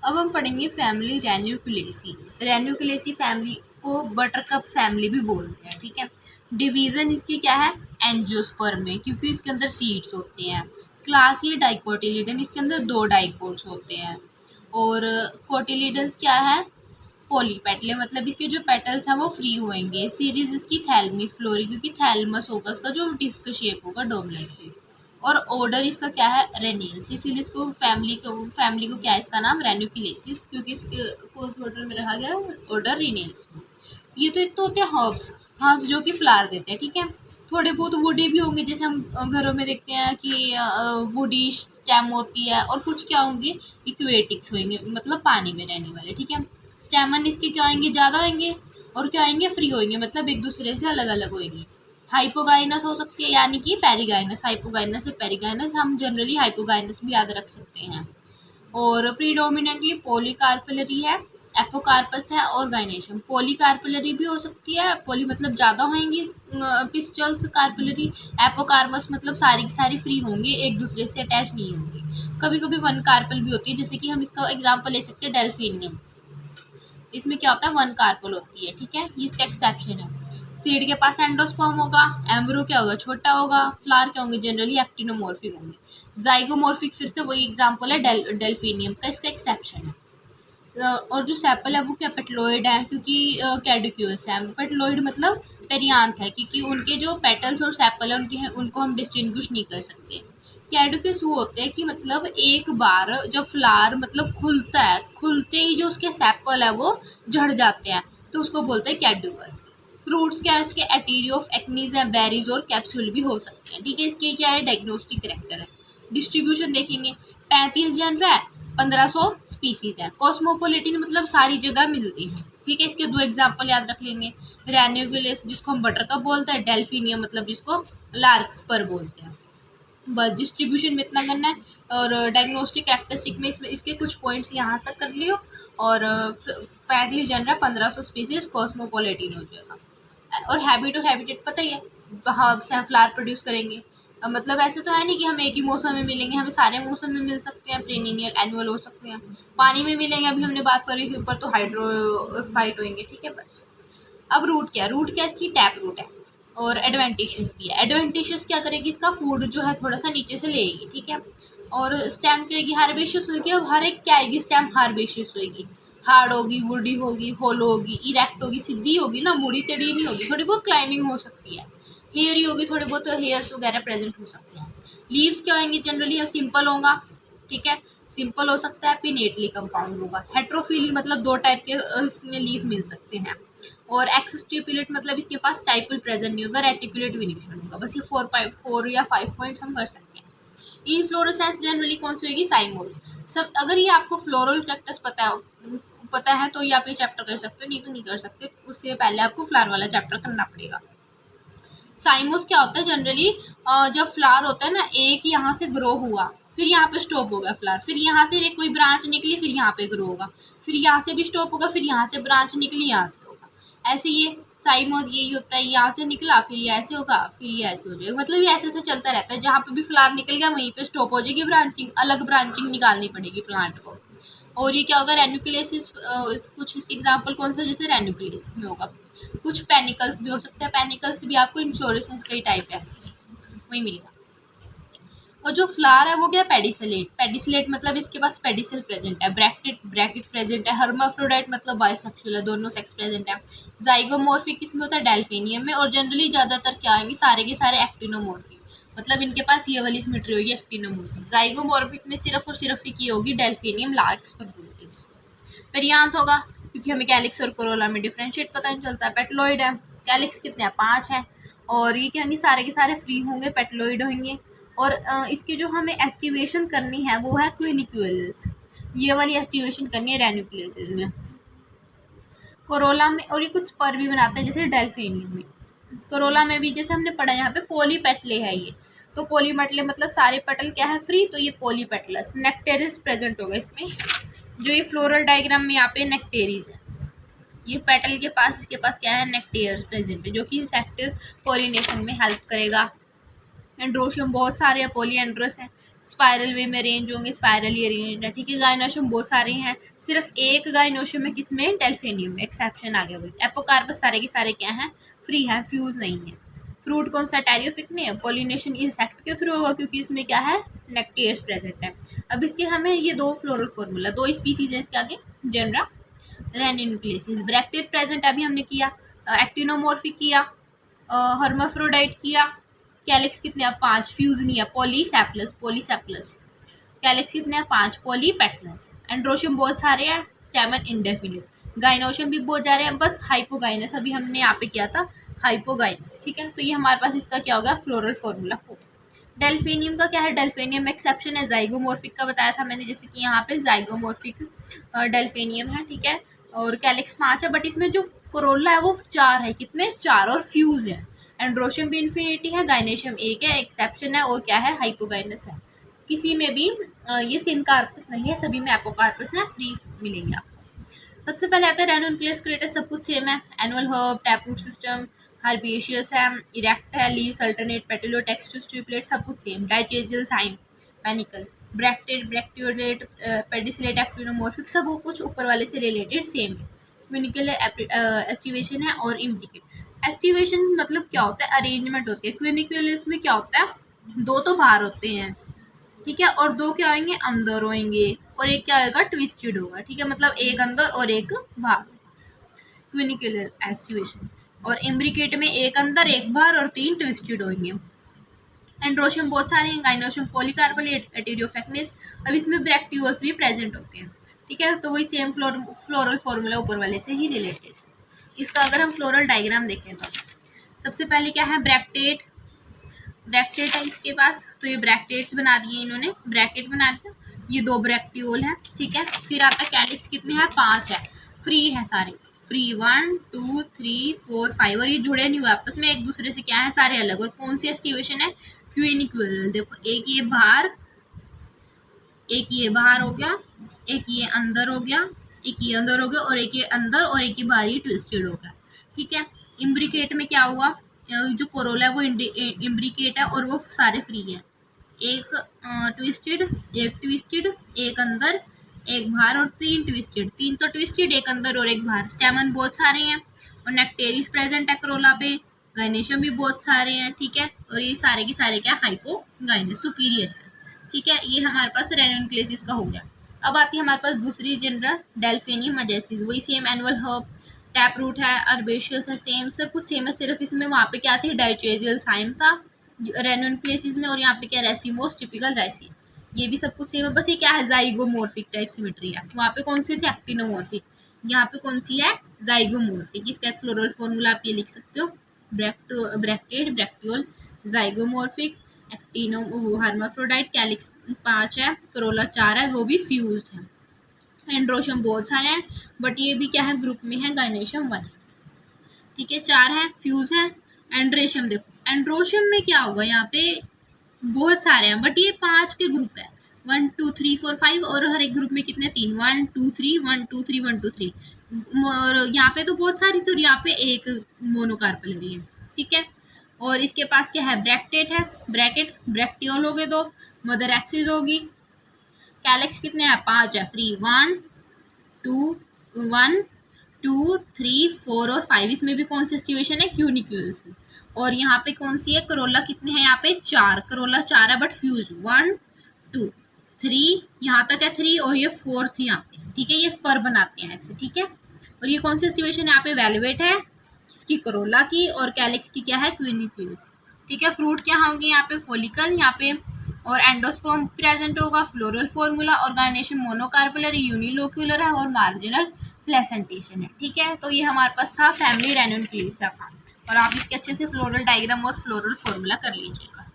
अब हम पढ़ेंगे फैमिली रेन्यूक्लेसी। रेन्यूक्लेसी फैमिली को बटरकप फैमिली भी बोलते हैं, ठीक है। डिवीजन इसकी क्या है, एंजियोस्पर्म में, क्योंकि इसके अंदर सीड्स होते हैं। क्लास ये डाइकोटिलीडन, इसके अंदर 2 डाइकोट्स होते हैं। और कोटिलीडन्स क्या है, पॉलीपेटले, मतलब इसके जो पेटल्स हैं वो फ्री होंगे। सीरीज इसकी थैलमी फ्लोरी, क्योंकि थैलमस होगा इसका जो डिस्क शेप होगा, डोमलेट शेप। और ऑर्डर इसका क्या है, रेनियल्स, इसीलिए इसको फैमिली को क्या है इसका नाम, रेन्यूक्लेसिस, क्योंकि इसके को इस ऑर्डर में रखा गया है, ऑर्डर रेनियल्स। ये तो एक तो होते हैं हर्ब्स, हर्ब्स जो कि फ्लावर देते हैं, ठीक है। थोड़े बहुत वुडी भी होंगे, जैसे हम घरों में देखते हैं कि वुडी स्टेम होती है। और कुछ क्या होंगे, इक्वेटिक्स होंगे, मतलब पानी में रहने वाले, ठीक है। स्टेमन इसके क्या होंगे, ज़्यादा होंगे। और क्या होंगे, फ्री होंगे, मतलब एक दूसरे से अलग अलग होंगे। हाइपोगाइनस हो सकती है, यानी कि पेरिगाइनस। हाइपोगाइनस से पेरिगाइनस, हम जनरली हाइपोगाइनस भी याद रख सकते हैं। और प्रीडोमिनेंटली पॉलीकार्पेलरी है, एपोकार्पस है और गाइनेशियम। पॉलीकार्पेलरी भी हो सकती है, पॉली मतलब ज़्यादा होंगी पिस्टल्स, कार्पेलरी। एपोकार्पस मतलब सारी की सारी फ्री होंगे, एक दूसरे से अटैच नहीं होंगी। कभी कभी वन कार्पल भी होती है, जैसे कि हम इसका एग्जाम्पल ले सकते हैं डेल्फिनियम। इसमें क्या होता है, वन कार्पल होती है, ठीक है, ये इसका एक्सेप्शन है। सीड के पास एंडोस्पर्म होगा, एम्ब्रो क्या होगा, छोटा होगा। फ्लावर क्या होंगे, जनरली एक्टिनोमॉर्फिक होंगे। जाइगोमॉर्फिक फिर से वही एग्जांपल है डेल्फिनियम का, इसका एक्सेप्शन है। और जो सेपल है वो क्या, पेटलॉइड है, क्योंकि कैडिक्यूस है। पेटलॉइड मतलब पेरियांथ है, क्योंकि उनके जो पेटल्स और सेपल है उनके हैं, उनको हम डिस्टिंग्विश नहीं कर सकते। कैडिक्यूस वो होते हैं कि मतलब एक बार जब फ्लावर मतलब खुलता है, खुलते ही जो उसके सेपल है वो झड़ जाते हैं, तो उसको बोलते हैं कैड्यूकस। फ्रूट्स क्या है इसके, एटीरी ऑफ एक्नीज है, बेरीज और कैप्सूल भी हो सकते हैं, ठीक है। इसके क्या है, डायग्नोस्टिक करेक्टर है। डिस्ट्रीब्यूशन देखेंगे, 35 जनरा है, 1500 स्पीसीज है। कॉस्मोपोलिटन मतलब सारी जगह मिलती हैं, ठीक है। इसके 2 एग्जाम्पल याद रख लेंगे, रेन्यूक्लेस जिसको हम बटरकप बोलते हैं, डेल्फिनियम मतलब जिसको लार्कस्पर बोलते हैं। बस डिस्ट्रीब्यूशन में इतना करना है। और डायग्नोस्टिक कैरेक्टरिस्टिक में इसमें इसके कुछ पॉइंट्स यहाँ तक कर लियो। और 35 जनरा, 1500 स्पीसीज, कॉस्मोपोलिटन हो जाएगा। और हैबिट और हैबिटेट पता ही है, हर्ब्स हैं, फ्लावर प्रोड्यूस करेंगे। मतलब ऐसे तो है नहीं कि हम एक ही मौसम में मिलेंगे, हमें सारे मौसम में मिल सकते हैं, पेरिनियल, एनुअल हो सकते हैं। पानी में मिलेंगे, अभी हमने बात करी थी ऊपर, तो हाइड्रोफाइट होंगे, ठीक है। बस अब रूट क्या है, रूट क्या इसकी टैप रूट है। और एडवेंटिशियस भी है। एडवेंटिशियस क्या करेगी, इसका फूड जो है थोड़ा सा नीचे से लेगी, ठीक है। और स्टेम क्या होगी, हार्बेशियस होगी। अब हर एक क्या आएगी, स्टेम हार्बेशियस होगी। हार्ड होगी, वुडी होगी, होलो होगी, इरेक्ट होगी, सीधी होगी ना, मुड़ी टेढ़ी नहीं होगी, थोड़ी बहुत क्लाइंबिंग हो सकती है। हेयरी होगी, थोड़े बहुत हेयर्स वगैरह प्रेजेंट हो सकते हैं। लीव्स क्या होंगी, जनरली सिंपल होगा, ठीक है, सिंपल हो सकता है। पिनेटली कंपाउंड होगा। हेट्रोफिली मतलब 2 टाइप के इसमें लीफ मिल सकते हैं। और एक्सस्टिपुलेट मतलब इसके पास स्टाइपल प्रेजेंट नहीं होगा, रेटिकुलेट वेनिशन होगा। बस ये 4 या 5 पॉइंट्स हम कर सकते हैं। इनफ्लोरेसेंस जनरली कौन सी होगी, साइमोस। सब अगर ये आपको फ्लोरल कैक्टस पता है तो ये आप ये चैप्टर कर सकते हो, नहीं तो नहीं कर सकते, उससे पहले आपको फ्लावर वाला चैप्टर करना पड़ेगा। साइमोस क्या होता है, जनरली जब फ्लावर होता है ना, एक यहाँ से ग्रो हुआ, फिर यहाँ पे स्टॉप होगा फ्लावर, फिर यहाँ से कोई ब्रांच निकली, फिर यहाँ पे ग्रो होगा, फिर यहाँ से भी स्टॉप होगा, फिर यहाँ से ब्रांच निकली, यहाँ से होगा। ऐसे ये साइमोस यही होता है, यहाँ से निकला, फिर ये ऐसे होगा, फिर ये ऐसे हो जाएगा, मतलब ये ऐसे ऐसे चलता रहता है। जहाँ पे भी फ्लावर निकल गया वहीं पे स्टॉप हो जाएगी ब्रांचिंग, अलग ब्रांचिंग निकालनी पड़ेगी प्लांट को। और ये क्या होगा, रेन्यूक्लेसिस। कुछ इसके एग्जाम्पल कौन सा, जैसे रेन्यूक्लेसिस में होगा। कुछ पेनिकल्स भी हो सकते हैं, पेनिकल्स भी आपको इन्फ्लोरेसेंस का ही टाइप है, वही मिलेगा। और जो फ्लावर है वो क्या, पेडिसलेट। पेडिसलेट मतलब इसके पास पेडिसल प्रेजेंट है, ब्रैकेट प्रेजेंट है। हर्माफ्रोडाइट मतलब बाइसेक्सुअल है, दोनों सेक्स प्रेजेंट है। जाइगोमॉर्फिक किसमें होता है, डेल्फिनियम में। और जनरली ज़्यादातर क्या आएंगे, सारे के सारे एक्टिनोमॉर्फिक, मतलब इनके पास ये वाली सिमेट्री होगी, एक्टिनोमॉर्फिक। जाइगोमॉर्फिक में सिर्फ और सिर्फ ही होगी, डेल्फिनियम लार्कस्पर बोलते हैं। पेरियांथ होगा, क्योंकि हमें कैलिक्स और कोरोला में डिफरेंशिएट पता नहीं चलता है। पेटलॉइड है, कैलिक्स कितने हैं, 5 है। और ये क्या होंगे, सारे के सारे फ्री होंगे, पेटलॉइड होंगे। और इसकी जो हमें एस्टिवेशन करनी है वो है क्विनिक्यूलस, ये वाली एस्टिवेशन करनी है रेन्यूक्लेसिस में। कोरोला में, और ये कुछ स्पर भी बनाते हैं, जैसे डेल्फिनियम में। कोरोला में भी जैसे हमने पढ़ा, यहाँ पे पॉलीपेटले है ये, तो पॉलीपेटले मतलब सारे पेटल क्या है, फ्री, तो ये पॉलीपेटलस। नेक्टेरिस प्रेजेंट होगा इसमें, जो ये फ्लोरल डायग्राम में यहाँ पे नेक्टेरीज है, ये पेटल के पास, इसके पास क्या है, नेक्टेयर्स प्रेजेंट है, जो कि इंसेक्ट पॉलिनेशन में हेल्प करेगा। एंड्रोशियम बहुत सारे हैं, पॉलीएंड्रस है। स्पाइरल वे में अरेंज होंगे, स्पाइरली अरेंज है, ठीक है। गाइनोशियम बहुत सारे हैं, सिर्फ एक गाइनोशियम में, किसमें, डेल्फिनियम में एक्सेप्शन आ गया। वही एपोकार्पस सारे के सारे क्या हैं, फ्री है, फ्यूज नहीं है। फ्रूट कौन सा, टेरियोफिक नहीं है, पोलिनेशन इंसेक्ट के थ्रू होगा क्योंकि इसमें क्या है, नेक्टेयर्स प्रेजेंट है। अब इसके हमें ये दो फ्लोरल फॉर्मूला, दो स्पीसीज है इसके आगे, जनरा रेन्यून्क्लेसिस। ब्रैक्टेट प्रेजेंट अभी हमने किया, एक्टिनोमॉर्फिक किया, हर्माफ्रोडाइट किया, कैलिक्स कितने हैं, 5, फ्यूज नहीं है, पॉलीसेप्लस, पॉलीसेप्लस। कैलिक्स कितने हैं, 5, पॉलीपेटलस। एंड्रोशियम बहुत सारे हैं, स्टेमन इंडेफिनिट। गाइनोशियम भी बहुत जा रहे हैं, बस हाइपोगाइनस अभी हमने यहाँ पे किया था, हाइपोगाइनस, ठीक है। तो ये हमारे पास इसका क्या होगा, फ्लोरल फॉर्मूला होगा। डेल्फिनियम का क्या है, डेल्फिनियम एक्सेप्शन है, जाइगोमॉर्फिक का बताया था मैंने, जैसे कि यहाँ पे जाइगोमॉर्फिक डेल्फिनियम है, ठीक है। और कैलिक्स 5 है, बट इसमें जो कोरोला है वो 4 है, कितने, 4, और फ्यूज है। एंड्रोशियम भी इन्फिनिटी है, गाइनेशियम 1 है, एक्सेप्शन है, और क्या है, हाइपोगाइनस है। किसी में भी ये सिनकार्पस नहीं है, सभी में एपोकार्पस है, फ्री मिलेंगे आपको। सबसे पहले आता है रेनोन्क्लेस क्रेटस, सब कुछ सेम है, annual herb, tap root system, herbaceous है, इरेक्ट है, लीव्स अल्टरनेट, पेटिलो, टेक्स्टस, ट्रिपलेट, सब कुछ same. Dichasial cyme, panicle, bracteate, bracteolate, pedicellate, actinomorphic, सब वो कुछ ऊपर वाले से रिलेटेड सेम है। क्विनिकुलर एस्टिवेशन है और इम्ब्रिकेट। एस्टिवेशन मतलब क्या होता है, अरेंजमेंट होती है। क्विनिकुलस में क्या होता है, 2 तो बाहर होते हैं, ठीक है, और 2 क्या होंगे, अंदर होंगे, और एक क्या होगा, ट्विस्टेड होगा, ठीक है, मतलब एक अंदर और एक बाहर, क्विनिकुलर एस्टिवेशन। और इम्ब्रिकेट में एक अंदर एक बाहर और 3 ट्विस्टेड होंगे। एंड्रोशियम बहुत सारे हैं, गाइनोशियम, पॉलीकार्पल, एटेरियोफेक्निस। अब इसमें ब्रैक्टियोल्स भी प्रेजेंट होते हैं, ठीक है। तो वही सेम फ्लोरल फॉर्मूला ऊपर वाले से ही रिलेटेड। इसका अगर हम फ्लोरल डायग्राम देखें तो सबसे पहले क्या है, ब्रैक्टेट, ब्रैक्टेट है इसके पास, तो ये ब्रैक्टेट्स बना दिए इन्होंने, ब्रैकेट बना दिया, ये 2 ब्रैक्टियोल है, ठीक है। फिर आता है कैलिक्स, कितने हैं, 5 है, फ्री है सारे, फ्री 1 2 3 4 5, और ये जुड़े नहीं हुए आपस में, एक दूसरे से क्या है, सारे अलग। और कौन सी एस्टिवेशन है, क्विनिकुलर। देखो एक ये बाहर, एक ये बाहर हो गया, एक ये अंदर हो गया, एक ये अंदर हो गया, और एक ये अंदर और एक ये बाहर, ये ट्विस्टेड हो गया, ठीक है। इम्ब्रिकेट में क्या हुआ, जो कोरोला है वो इम्ब्रिकेट है और वो सारे फ्री है, एक ट्विस्टेड, एक अंदर एक बाहर, और 3 ट्विस्टेड, 3 तो ट्विस्टेड, एक अंदर और एक बाहर। स्टेमन बहुत सारे हैं, और नेक्टेरिस प्रेजेंट है कोरोला पे, गाइनेशियम भी बहुत सारे हैं, ठीक है। और ये सारे के सारे क्या, हाइपोगाइनस, सुपीरियर है, ठीक है। ये हमारे पास रेनोन्क्लेसिस का हो गया। अब आती है हमारे पास दूसरी जनरल, डेल्फिनियम मजेसिस, वही same, annual herb, tap root है, अर्बेशियस है, सेम, सब कुछ सेम है, सिर्फ इसमें वहाँ पे क्या थी, डाइचेजियल साइम था रेनोन्क्लेसिस में, और यहाँ पे क्या, रेसिमोस, टिपिकल रेसी, ये भी सब कुछ सेम है, बस ये क्या है, जाइगोमॉर्फिक टाइप सिमेट्री है। वहाँ पे कौन सी थी, एक्टिनोमॉर्फिक, यहाँ पे कौन सी है, जाइगोमॉर्फिक। इसका एक फ्लोरल फॉर्मूला आप ये लिख सकते हो, bracteate, bracteole, zygomorphic, actino, hermaphrodite, calyx 5 है, कोरोला 4 है, वो भी फ्यूज्ड है। एंड्रोशियम बहुत सारे हैं, बट ये भी क्या है, ग्रुप में है, गाइनेशियम 1, ठीक है, 4 है, फ्यूज है। एंड्रेशियम देखो, एंड्रोशियम में क्या होगा, यहाँ पे बहुत सारे हैं, बट ये 5 के ग्रुप है, 1 2 3 4 5, और हर एक ग्रुप में कितने, 3, 1 2 3 1 2 3 1 2 3, और यहाँ पे तो बहुत सारी, तो यहाँ पे एक मोनोकार्पलरी है, ठीक है। और इसके पास क्या है, ब्रैक्टेट है, ब्रैकेट, ब्रैक्टियोल हो गए 2, मदर एक्सिस होगी, कैलिक्स कितने हैं, 5 है, फ्री 1 2 3 4 और 5, इसमें भी कौन सी एस्टिवेशन है, क्यूनिक्यूल्स। और यहाँ पे कौन सी है, कोरोला कितने हैं, यहाँ पे 4, कोरोला 4 है, बट फ्यूज 1 2 3, यहाँ तक है 3, और ये 4th यहाँ पे, ठीक है, ये स्पर बनाते हैं ऐसे, ठीक है। और ये कौन सी एस्टिवेशन, यहाँ पे वेलवेट है, इसकी कोरोला की, और कैलिक्स की क्या है, क्विनिक्यूल्स, ठीक है। फ्रूट क्या होंगे, यहाँ पे फॉलिकल, यहाँ पे, और एंडोस्पर्म प्रेजेंट होगा, फ्लोरल फॉर्मूला, ऑर्गेनाइजेशन मोनोकार्पुलर, यूनिलोक्यूलर है, और मार्जिनल प्लेसेंटेशन है, ठीक है। तो ये हमारे पास था फैमिली रेनोन्क्लेसिस का, और आप इसके अच्छे से फ्लोरल डायग्राम और फ्लोरल फॉर्मूला कर लीजिएगा।